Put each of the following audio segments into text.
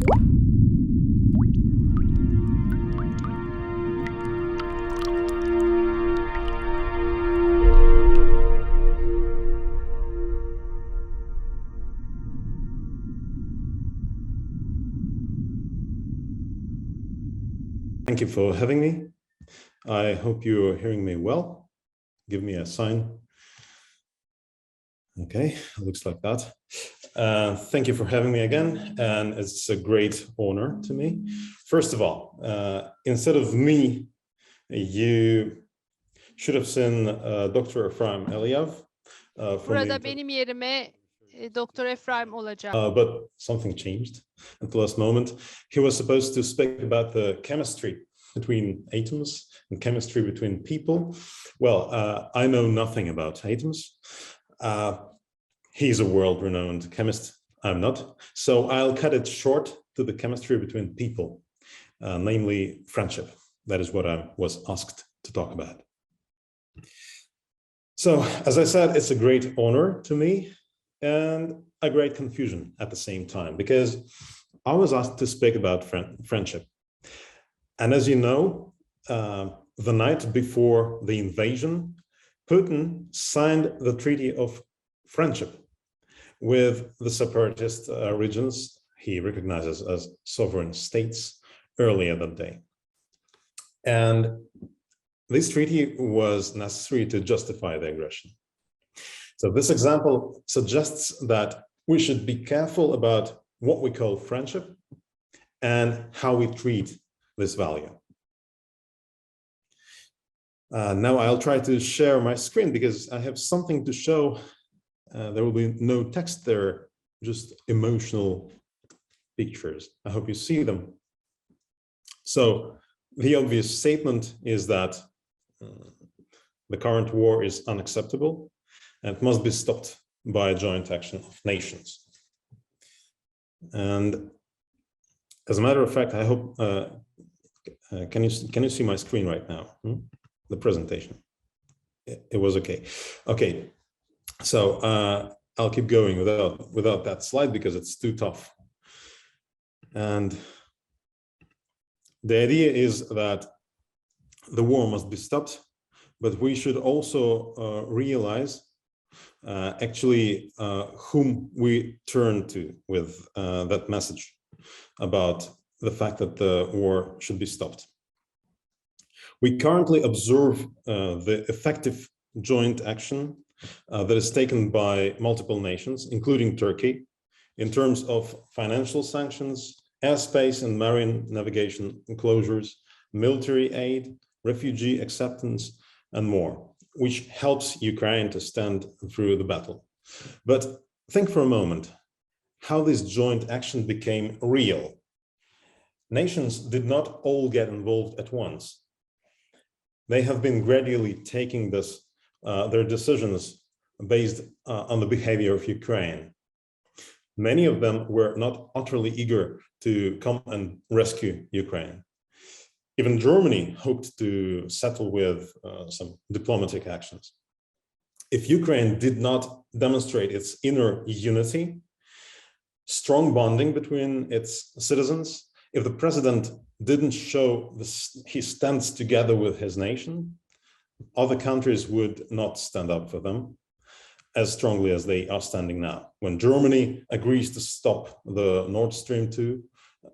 Thank you for having me. I hope you're hearing me well. Give me a sign. Okay, looks like that. Thank you for having me again, and it's a great honor to me. First of all, instead of me, you should have seen Dr. Ephraim Eliav. Burada benim yerime Dr. Ephraim olacak. But something changed at the last moment. He was supposed to speak about the chemistry between atoms and chemistry between people. Well, I know nothing about atoms. He's a world-renowned chemist. I'm not. So I'll cut it short to the chemistry between people, namely friendship. That is what I was asked to talk about. So, as I said, it's a great honor to me and a great confusion at the same time, because I was asked to speak about friendship. And as you know, the night before the invasion, Putin signed the Treaty of Friendship with the separatist regions he recognizes as sovereign states earlier that day. And this treaty was necessary to justify the aggression. So this example suggests that we should be careful about what we call friendship and how we treat this value. Now I'll try to share my screen because I have something to show. There will be no text there, just emotional pictures. I hope you see them. So the obvious statement is that the current war is unacceptable and must be stopped by a joint action of nations. And as a matter of fact, I hope, can you see my screen right now? The presentation. It was okay. Okay, so I'll keep going without that slide because it's too tough. And the idea is that the war must be stopped, but we should also realize actually whom we turn to with that message about the fact that the war should be stopped. We currently observe the effective joint action that is taken by multiple nations, including Turkey, in terms of financial sanctions, airspace and marine navigation closures, military aid, refugee acceptance, and more, which helps Ukraine to stand through the battle. But think for a moment how this joint action became real. Nations did not all get involved at once. They have been gradually taking their decisions based on the behavior of Ukraine. Many of them were not utterly eager to come and rescue Ukraine. Even Germany hoped to settle with some diplomatic actions. If Ukraine did not demonstrate its inner unity, strong bonding between its citizens, if the president didn't show he stands together with his nation, other countries would not stand up for them as strongly as they are standing now. When Germany agrees to stop the Nord Stream 2,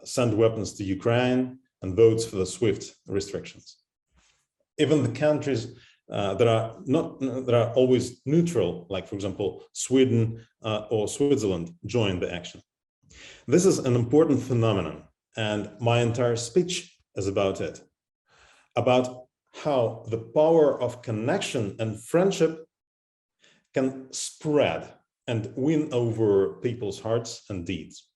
send weapons to Ukraine, and votes for the SWIFT restrictions. Even the countries that are always neutral, like for example, Sweden or Switzerland, join the action. This is an important phenomenon, and my entire speech is about it, about how the power of connection and friendship can spread and win over people's hearts and deeds.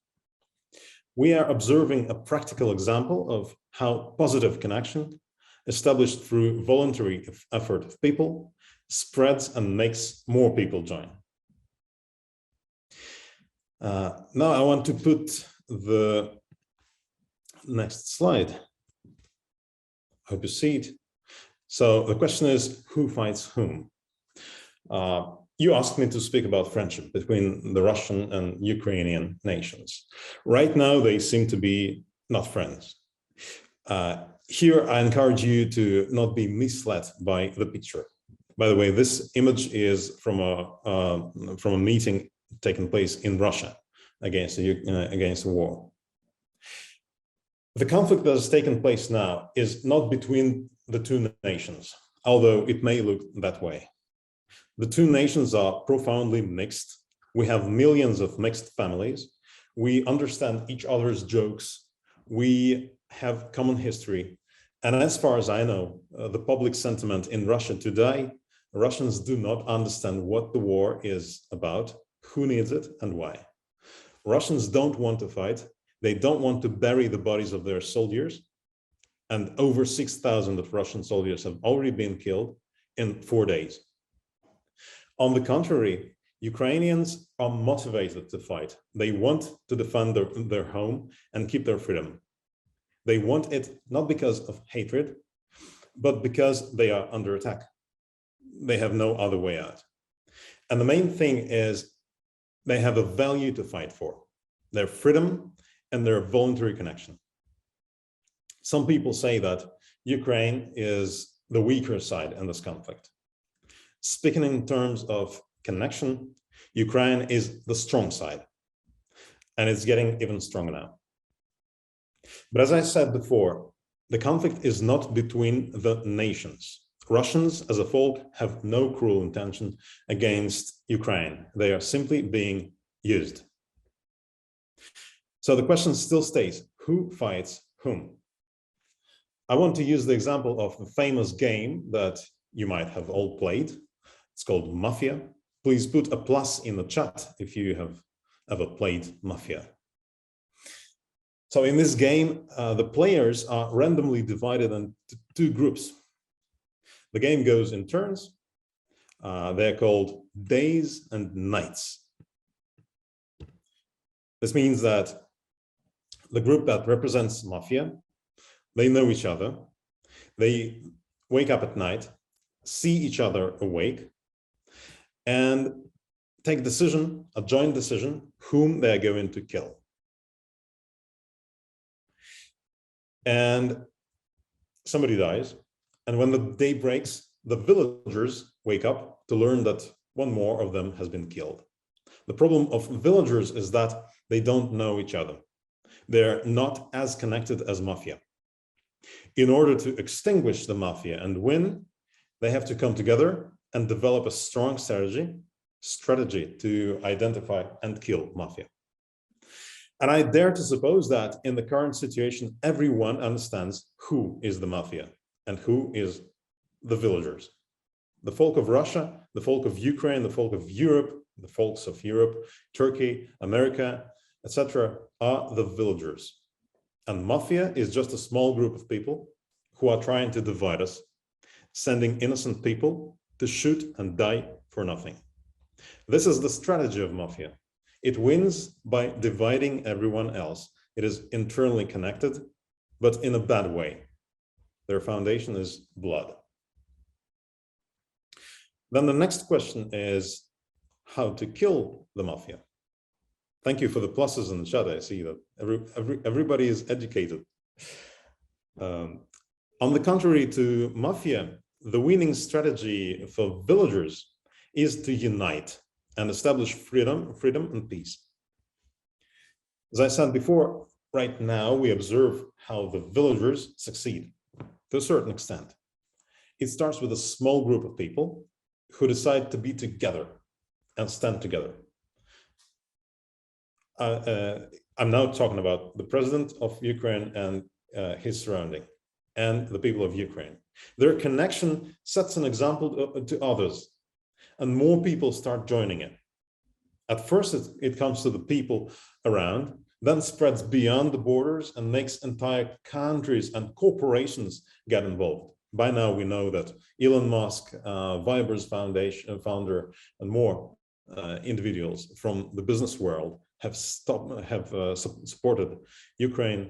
We are observing a practical example of how positive connection, established through voluntary effort of people, spreads and makes more people join. Now I want to put the next slide. I hope you see it. So the question is, who fights whom? you asked me to speak about friendship between the Russian and Ukrainian nations. Right now, they seem to be not friends. Here, I encourage you to not be misled by the picture. By the way, this image is from a meeting taking place in Russia against the war. The conflict that has taken place now is not between the two nations, although it may look that way. The two nations are profoundly mixed. We have millions of mixed families. We understand each other's jokes. We have common history. And as far as I know, the public sentiment in Russia today, Russians do not understand what the war is about, who needs it, and why. Russians don't want to fight. They don't want to bury the bodies of their soldiers. And over 6,000 of Russian soldiers have already been killed in 4 days. On the contrary, Ukrainians are motivated to fight. They want to defend their home and keep their freedom. They want it not because of hatred, but because they are under attack. They have no other way out. And the main thing is they have a value to fight for, their freedom and their voluntary connection. Some people say that Ukraine is the weaker side in this conflict. Speaking in terms of connection, Ukraine is the strong side, and it's getting even stronger now. But as I said before, the conflict is not between the nations. Russians as a folk have no cruel intention against Ukraine. They are simply being used. So the question still stays, who fights whom? I want to use the example of the famous game that you might have all played. It's called Mafia. Please put a plus in the chat if you have ever played Mafia. So in this game, the players are randomly divided into two groups. The game goes in turns. They're called days and nights. This means that the group that represents Mafia, they know each other. They wake up at night, see each other awake, and take a joint decision, whom they're going to kill. And somebody dies. And when the day breaks, the villagers wake up to learn that one more of them has been killed. The problem of villagers is that they don't know each other. They're not as connected as Mafia. In order to extinguish the Mafia and win, they have to come together and develop a strong strategy to identify and kill Mafia. And I dare to suppose that in the current situation, everyone understands who is the Mafia and who is the villagers. The folk of Russia, the folk of Ukraine, the folk of Europe, the folks of Europe, Turkey, America, etc. are the villagers. And Mafia is just a small group of people who are trying to divide us, sending innocent people to shoot and die for nothing. This is the strategy of Mafia. It wins by dividing everyone else. It is internally connected, but in a bad way. Their foundation is blood. Then the next question is how to kill the Mafia. Thank you for the pluses in the chat. I see that everybody is educated. On the contrary to Mafia, the winning strategy for villagers is to unite and establish freedom and peace. As I said before, right now we observe how the villagers succeed to a certain extent. It starts with a small group of people who decide to be together and stand together. I'm now talking about the president of Ukraine and his surrounding and the people of Ukraine. Their connection sets an example to others, and more people start joining it. At first, it comes to the people around, then spreads beyond the borders and makes entire countries and corporations get involved. By now, we know that Elon Musk, Viber's founder, and more individuals from the business world have supported Ukraine,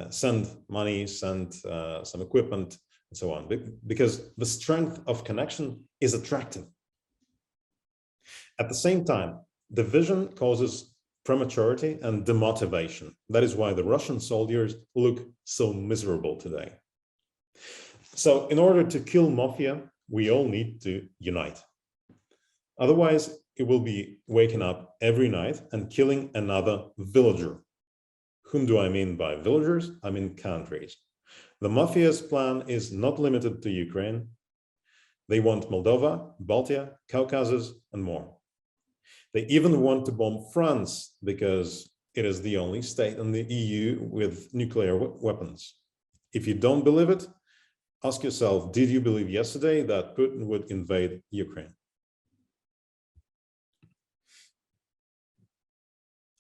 send money, send some equipment, and so on, because the strength of connection is attractive. At the same time, division causes prematurity and demotivation. That is why the Russian soldiers look so miserable today. So in order to kill mafia, we all need to unite. Otherwise, it will be waking up every night and killing another villager. Whom do I mean by villagers? I mean countries. The mafia's plan is not limited to Ukraine. They want Moldova, Baltia, Caucasus, and more. They even want to bomb France because it is the only state in the EU with nuclear weapons. If you don't believe it, ask yourself, did you believe yesterday that Putin would invade Ukraine?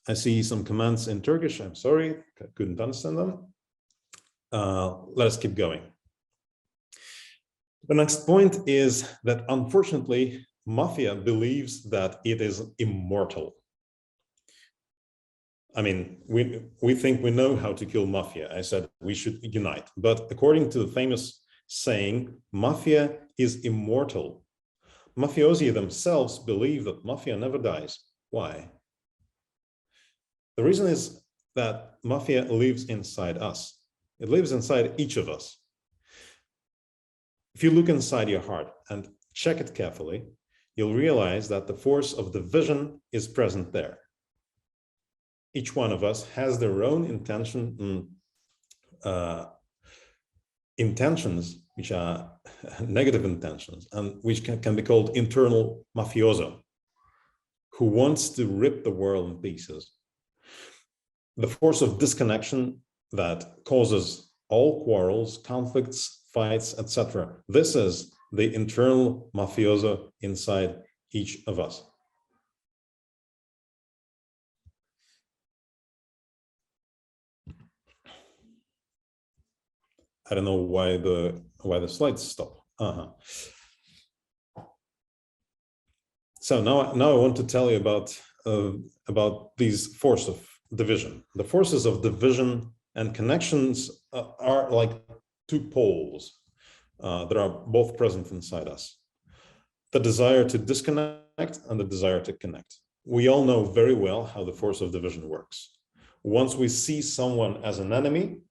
I see some comments in Turkish. I'm sorry, I couldn't understand them. Let us keep going. The next point is that unfortunately, mafia believes that it is immortal. I mean, we think we know how to kill mafia. I said we should unite. But according to the famous saying, mafia is immortal. Mafiosi themselves believe that mafia never dies. Why? The reason is that mafia lives inside us. It lives inside each of us. If you look inside your heart and check it carefully, you'll realize that the force of division is present there. Each one of us has their own intentions, which are negative intentions, and which can be called internal mafioso, who wants to rip the world in pieces. The force of disconnection that causes all quarrels, conflicts, fights, etc. This is the internal mafioso inside each of us. I don't know why the slides stop. So now I want to tell you about these forces of division. The forces of division and connections are like two poles that are both present inside us. The desire to disconnect and the desire to connect. We all know very well how the force of division works. Once we see someone as an enemy,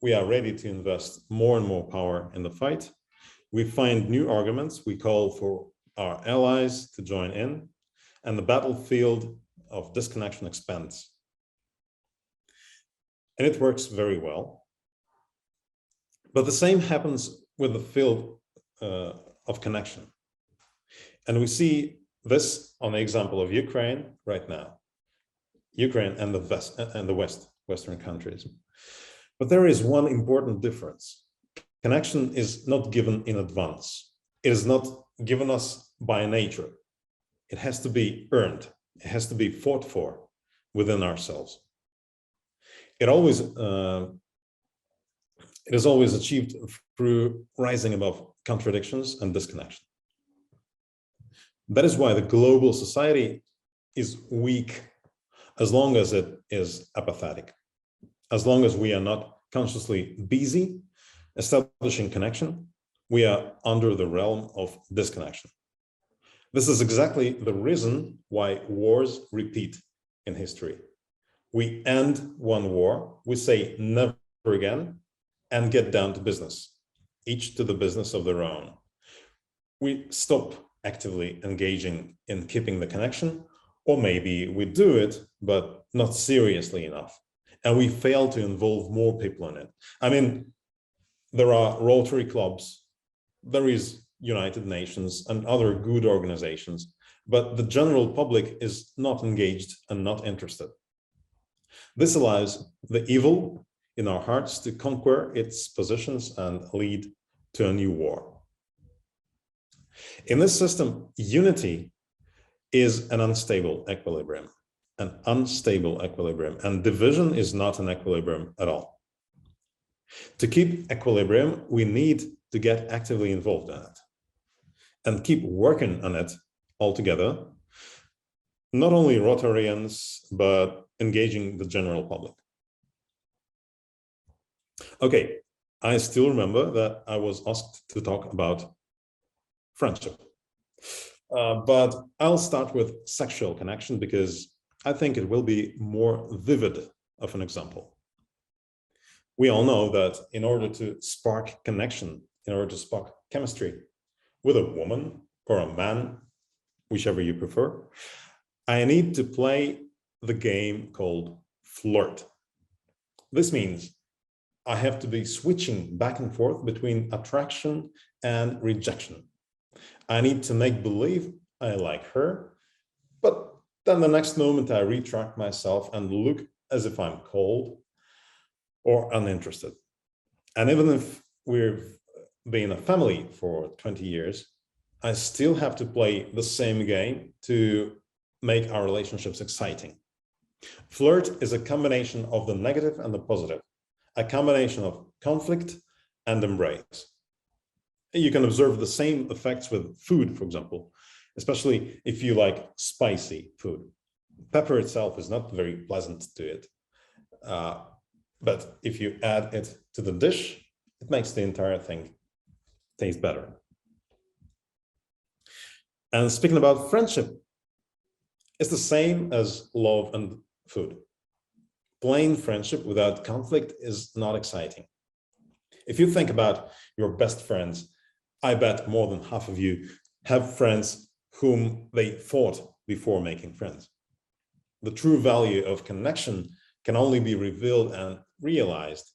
we are ready to invest more and more power in the fight. We find new arguments. We call for our allies to join in, and the battlefield of disconnection expands. And it works very well. But the same happens with the field of connection. And we see this on the example of Ukraine right now. Ukraine and the Western countries. But there is one important difference. Connection is not given in advance. It is not given us by nature. It has to be earned. It has to be fought for within ourselves. It is always achieved through rising above contradictions and disconnection. That is why the global society is weak as long as it is apathetic. As long as we are not consciously busy establishing connection, we are under the realm of disconnection. This is exactly the reason why wars repeat in history. We end one war, we say never again, and get down to business, each to the business of their own. We stop actively engaging in keeping the connection, or maybe we do it, but not seriously enough. And we fail to involve more people in it. I mean, there are Rotary clubs, there is United Nations and other good organizations, but the general public is not engaged and not interested. This allows the evil in our hearts to conquer its positions and lead to a new war. In this system, unity is an unstable equilibrium, and division is not an equilibrium at all. To keep equilibrium, we need to get actively involved in it and keep working on it all together, not only Rotarians, but engaging the general public. Okay, I still remember that I was asked to talk about friendship. But I'll start with sexual connection because I think it will be more vivid of an example. We all know that in order to spark connection, in order to spark chemistry with a woman or a man, whichever you prefer, I need to play the game called flirt. This means I have to be switching back and forth between attraction and rejection. I need to make believe I like her, but then the next moment I retract myself and look as if I'm cold or uninterested. And even if we've been a family for 20 years, I still have to play the same game to make our relationships exciting. Flirt is a combination of the negative and the positive, a combination of conflict and embrace. You can observe the same effects with food, for example, especially if you like spicy food. Pepper itself is not very pleasant to it, but if you add it to the dish, it makes the entire thing taste better. And speaking about friendship, it's the same as love and food. Plain friendship without conflict is not exciting. If you think about your best friends, I bet more than half of you have friends whom they fought before making friends. The true value of connection can only be revealed and realized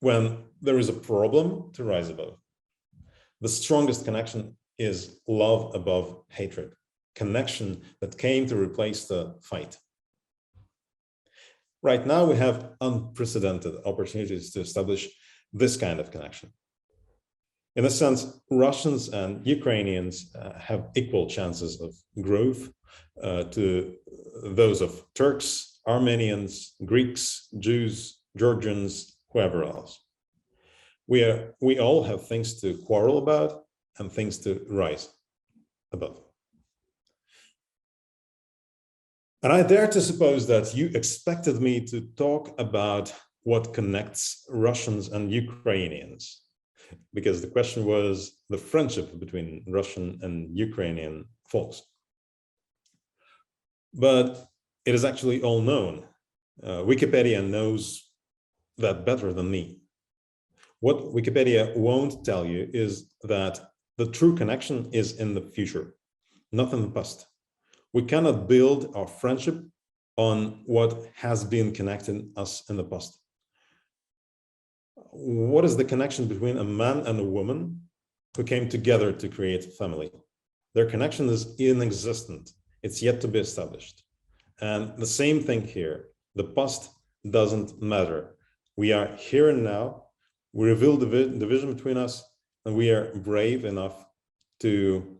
when there is a problem to rise above. The strongest connection is love above hatred, connection that came to replace the fight. Right now, we have unprecedented opportunities to establish this kind of connection. In a sense, Russians and Ukrainians have equal chances of growth to those of Turks, Armenians, Greeks, Jews, Georgians, whoever else. We all have things to quarrel about and things to rise above. And I dare to suppose that you expected me to talk about what connects Russians and Ukrainians, because the question was the friendship between Russian and Ukrainian folks. But it is actually all known. Wikipedia knows that better than me. What Wikipedia won't tell you is that the true connection is in the future, not in the past. We cannot build our friendship on what has been connecting us in the past. What is the connection between a man and a woman who came together to create a family? Their connection is inexistent. It's yet to be established. And the same thing here. The past doesn't matter. We are here and now. We reveal the division between us, and we are brave enough to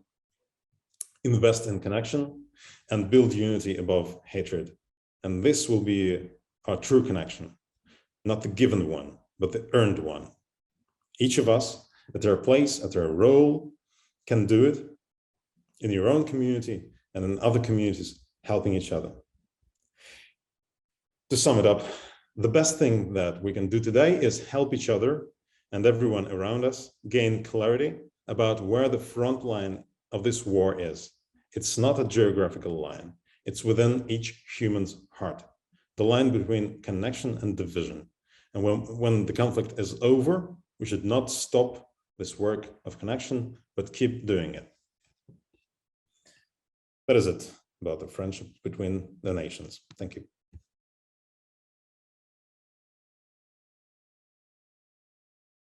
invest in connection and build unity above hatred. And this will be our true connection, not the given one, but the earned one. Each of us, at their place, at their role, can do it in your own community and in other communities, helping each other. To sum it up, the best thing that we can do today is help each other and everyone around us gain clarity about where the front line of this war is. It's not a geographical line. It's within each human's heart, the line between connection and division. And when the conflict is over, we should not stop this work of connection, but keep doing it. That is it about the friendship between the nations. Thank you.